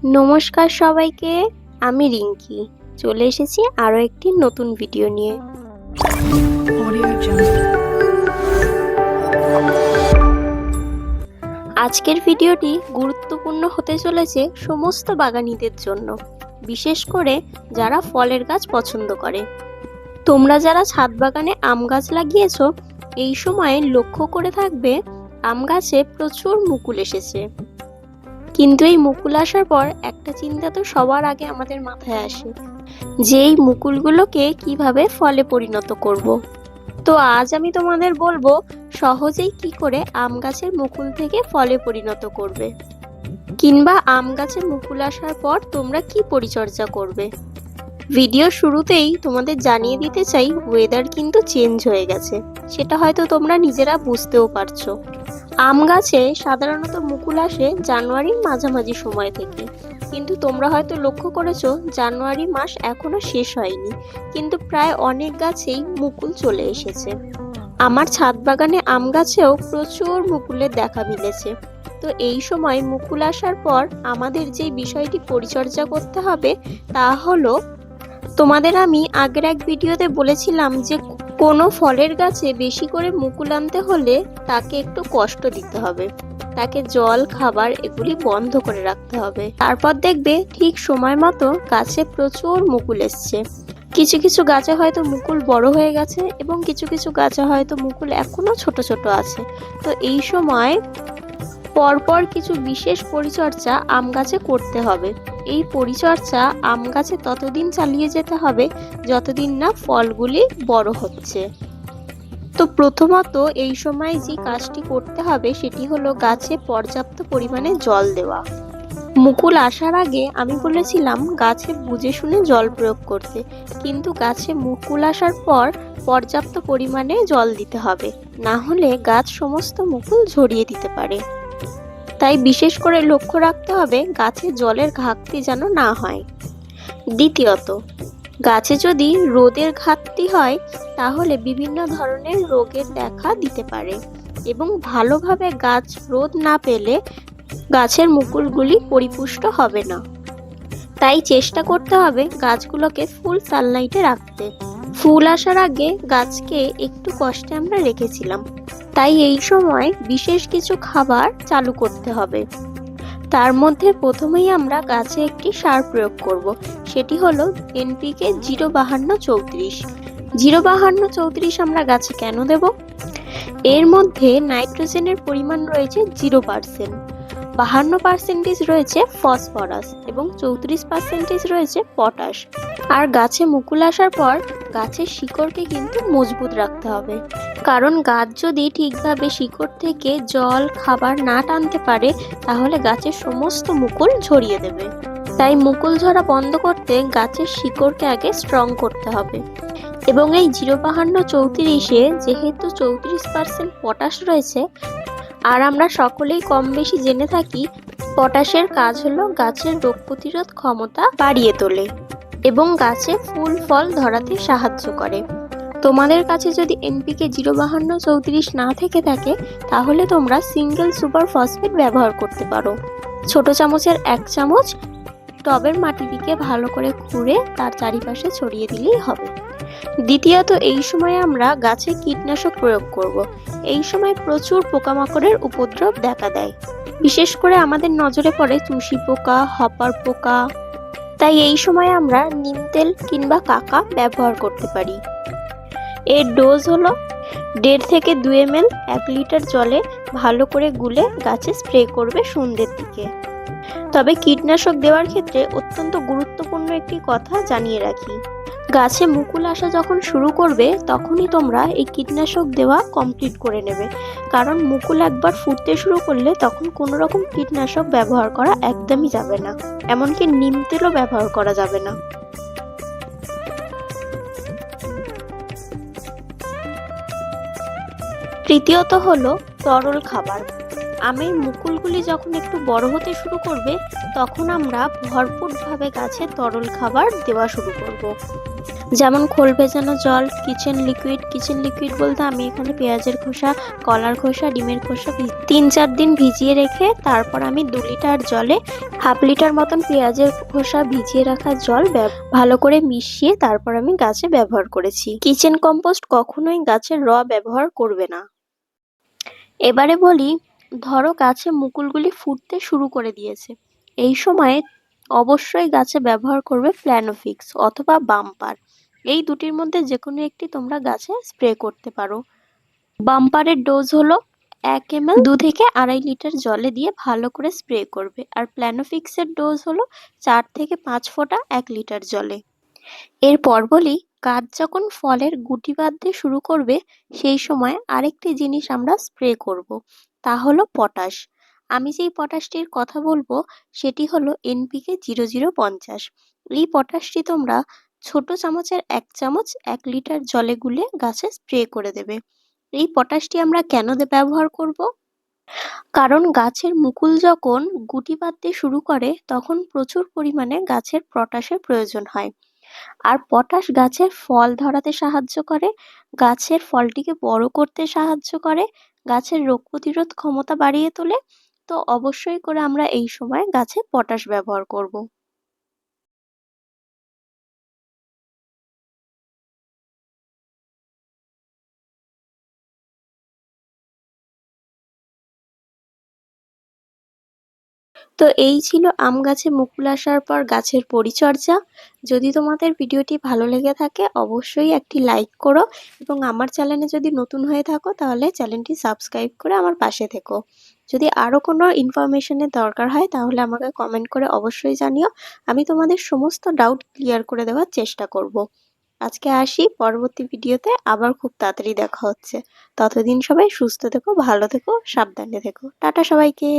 নমস্কার সবাইকে, আমি রিঙ্কি চলে এসেছি আরও একটি নতুন ভিডিও নিয়ে। আজকের ভিডিওটি গুরুত্বপূর্ণ হতে চলেছে সমস্ত বাগানীদের জন্য, বিশেষ করে যারা ফলের গাছ পছন্দ করে। তোমরা যারা ছাদ বাগানে আম গাছ লাগিয়েছো, এই সময়ে লক্ষ্য করে থাকবে আম গাছে প্রচুর মুকুল এসেছে। কিন্তু এই মুকুল আসার পর একটা চিন্তা তো সবার আগে আমাদের মাথায় আসে, যে এই মুকুলগুলোকে কিভাবে ফলে পরিণত করব। তো আজ আমি তোমাদের বলবো সহজেই কি করে আম গাছের মুকুল থেকে ফলে পরিণত করবে, কিংবা আম গাছে মুকুল আসার পর তোমরা কি পরিচর্যা করবে। ভিডিও শুরুতেই তোমাদের জানিয়ে দিতে চাই, ওয়েদার কিন্তু চেঞ্জ হয়ে গেছে, সেটা হয়তো তোমরা নিজেরা বুঝতেও পারছো। আম গাছে সাধারণত মুকুল আসে জানুয়ারির মাঝামাঝি সময় থেকে, কিন্তু তোমরা হয়তো লক্ষ্য করেছো জানুয়ারি মাস এখনো শেষ হয়নি, কিন্তু প্রায় অনেক গাছেই মুকুল চলে এসেছে। আমার ছাদ বাগানে আম গাছেও প্রচুর মুকুলের দেখা মিলেছে। তো এই সময় মুকুল আসার পর আমাদের যে বিষয়টি পরিচর্যা করতে হবে তা হলো, তোমাদের আমি আগের এক ভিডিওতে বলেছিলাম যে কোনো ফলের গাছে বেশি করে মুকুল আনতে হলে তাকে একটু কষ্ট দিতে হবে, তাকে জল খাবার এগুলি বন্ধ করে রাখতে হবে। তারপর দেখবে ঠিক সময় মতো গাছে প্রচুর মুকুল এসছে। কিছু কিছু গাছে হয়তো মুকুল বড় হয়ে গেছে এবং কিছু কিছু গাছে হয়তো মুকুল এখনো ছোট ছোট আছে। তো এই সময় পরপর কিছু বিশেষ পরিচর্যা আম গাছে করতে হবে। এই পরিচর্যা আম গাছে ততদিন চালিয়ে যেতে হবে যতদিন না ফলগুলি বড় হচ্ছে। তো প্রথমত এই সময় যে কাজটি করতে হবে সেটি হলো গাছে পর্যাপ্ত পরিমাণে জল দেওয়া। মুকুল আসার আগে আমি বলেছিলাম গাছে বুঝে শুনে জল প্রয়োগ করতে, কিন্তু গাছে মুকুল আসার পর পর্যাপ্ত পরিমাণে জল দিতে হবে, না হলে গাছ সমস্ত মুকুল ঝরিয়ে দিতে পারে। তাই বিশেষ করে লক্ষ্য রাখতে হবে গাছে জলের ঘাটতি যেন না হয়। দ্বিতীয়ত, গাছে যদি রোদের ঘাটতি হয় তাহলে বিভিন্ন ধরনের রোগের দেখা দিতে পারে, এবং ভালোভাবে গাছ রোদ না পেলে গাছের মুকুলগুলি পরিপুষ্ট হবে না। তাই চেষ্টা করতে হবে গাছগুলোকে ফুল সানলাইটে রাখতে। ফুল আসার আগে গাছকে একটু কষ্টে আমরা রেখেছিলাম, তাই এই সময় বিশেষ কিছু খাবার চালু করতে হবে। তার মধ্যে প্রথমেই আমরা গাছে একটি সার প্রয়োগ করব, সেটি হলো এনপিকে 05234। 05234 আমরা গাছে কেন দেব? এর মধ্যে নাইট্রোজেনের পরিমাণ রয়েছে 0%, 52% রয়েছে ফসফরাস এবং 34% রয়েছে পটাশ। আর গাছে মুকুল আসার পর গাছের শিকড়কে কিন্তু মজবুত রাখতে হবে, কারণ গাছ যদি ঠিকভাবে শিকড় থেকে জল খাবার না টানতে পারে তাহলে গাছের সমস্ত মুকুল ঝরিয়ে দেবে। তাই মুকুল ঝরা বন্ধ করতে গাছের শিকড়কে আগে স্ট্রং করতে হবে। এবং এই 05234-এ যেহেতু 34% পটাশ রয়েছে, আর আমরা সকলেই কম বেশি জেনে থাকি পটাশের কাজ হলো গাছের রোগ প্রতিরোধ ক্ষমতা বাড়িয়ে তোলে এবং গাছে ফুল ফল ধরাতে সাহায্য করে। তোমাদের কাছে যদি এনপিকে 05234 না থেকে থাকে তাহলে তোমরা সিঙ্গেল সুপার ফসফেট ব্যবহার করতে পারো। ছোট চামচের 1 চামচ টবের মাটি দিকে ভালো করে খুঁড়ে তার চারিপাশে ছড়িয়ে দিলেই হবে। দ্বিতীয়ত, এই সময় আমরা গাছে কীটনাশক প্রয়োগ করব। এই সময় প্রচুর পোকামাকড়ের উপদ্রব দেখা দেয়, বিশেষ করে আমাদের নজরে পড়ে চুষি পোকা, হপার পোকা। তাই এই সময় আমরা নিম তেল কিংবা কাকা ব্যবহার করতে পারি। এর ডোজ হলো 1.5 থেকে 2 ml 1 লিটার জলে ভালো করে গুলে গাছে স্প্রে করবে সন্ধ্যের দিকে। তবে কীটনাশক দেওয়ার ক্ষেত্রে অত্যন্ত গুরুত্বপূর্ণ একটি কথা জানিয়ে রাখি, গাছে মুকুল আসা যখন শুরু করবে তখনই তোমরা এই কীটনাশক দেওয়া কমপ্লিট করে নেবে, কারণ মুকুল একবার ফুটতে শুরু করলে তখন কোনো রকম কীটনাশক ব্যবহার করা একদমই যাবে না, এমনকি নিম তেলও ব্যবহার করা যাবে না। তৃতীয়ত হলো তরল খাবার। আমের মুকুলগুলি যখন একটু বড় হতে শুরু করবে তখন আমরা ভরপুরভাবে গাছে তরল খাবার দেওয়া শুরু করব। যেমন খোল ভেজানো জল, কিচেন লিকুইড। কিচেন লিকুইড বলতে আমি এখানে পেঁয়াজের খোসা, কলার খোসা, ডিমের খোসা 3-4 দিন ভিজিয়ে রেখে তারপর আমি 2 লিটার জলে 1/2 লিটার মতন পেঁয়াজের খোসা ভিজিয়ে রাখা জল ভালো করে মিশিয়ে তারপর আমি গাছে ব্যবহার করেছি। কিচেন কম্পোস্ট কখনোই গাছের ব্যবহার করবে না। এবারে বলি, ধরো গাছে মুকুলগুলি ফুটতে শুরু করে দিয়েছে, এই সময়ে অবশ্যই গাছে ব্যবহার করবে প্ল্যানোফিক্স অথবা বাম্পার। এই দুটির মধ্যে যে কোনো একটি তোমরা গাছে স্প্রে করতে পারো। বাম্পারের ডোজ হলো 1 ml 2 থেকে 2.5 লিটার জলে দিয়ে ভালো করে স্প্রে করবে, আর প্ল্যানোফিক্সের ডোজ হলো 4 থেকে 5 ফোঁটা 1 লিটার জলে। এরপর বলি, গাছ যখন ফলের গুটি বাঁধতে শুরু করবে সেই সময় আরেকটি জিনিস আমরা স্প্রে করব, তা হলো পটাশ। আমি যেই পটাশটির কথা বলবো সেটি হলো NPK 0050। এই পটাশটি তোমরা ছোট চামচের 1 চামচ 1 লিটার জলে গুলে গাছে স্প্রে করে দেবে। এই পটাশটি আমরা কেন ব্যবহার করব? কারণ গাছের মুকুল যখন গুটি বাঁধতে শুরু করে তখন প্রচুর পরিমাণে গাছের পটাশের প্রয়োজন হয়, আর পটাশ গাছের ফল ধরাতে সাহায্য করে, গাছের ফলটিকে বড় করতে সাহায্য করে, গাছের রোগ প্রতিরোধ ক্ষমতা বাড়িয়ে তোলে। তো অবশ্যই করে আমরা এই সময় গাছে পটাশ ব্যবহার করব। তো এই ছিল আম গাছে মুকুল আসার পর গাছের পরিচর্যা। যদি তোমাদের ভিডিওটি ভালো লেগে থাকে অবশ্যই একটি লাইক করো, এবং আমার চ্যানেলে যদি নতুন হয়ে থাকো তাহলে চ্যানেলটি সাবস্ক্রাইব করে আমার পাশে থেকো। যদি আরও কোনো ইনফরমেশনের দরকার হয় তাহলে আমাকে কমেন্ট করে অবশ্যই জানিও, আমি তোমাদের সমস্ত ডাউট ক্লিয়ার করে দেওয়ার চেষ্টা করব। আজকে আসি, পরবর্তী ভিডিওতে আবার খুব তাড়াতাড়ি দেখা হচ্ছে। ততদিন সবাই সুস্থ থেকো, ভালো থেকো, সাবধানে থেকো। টাটা সবাইকে।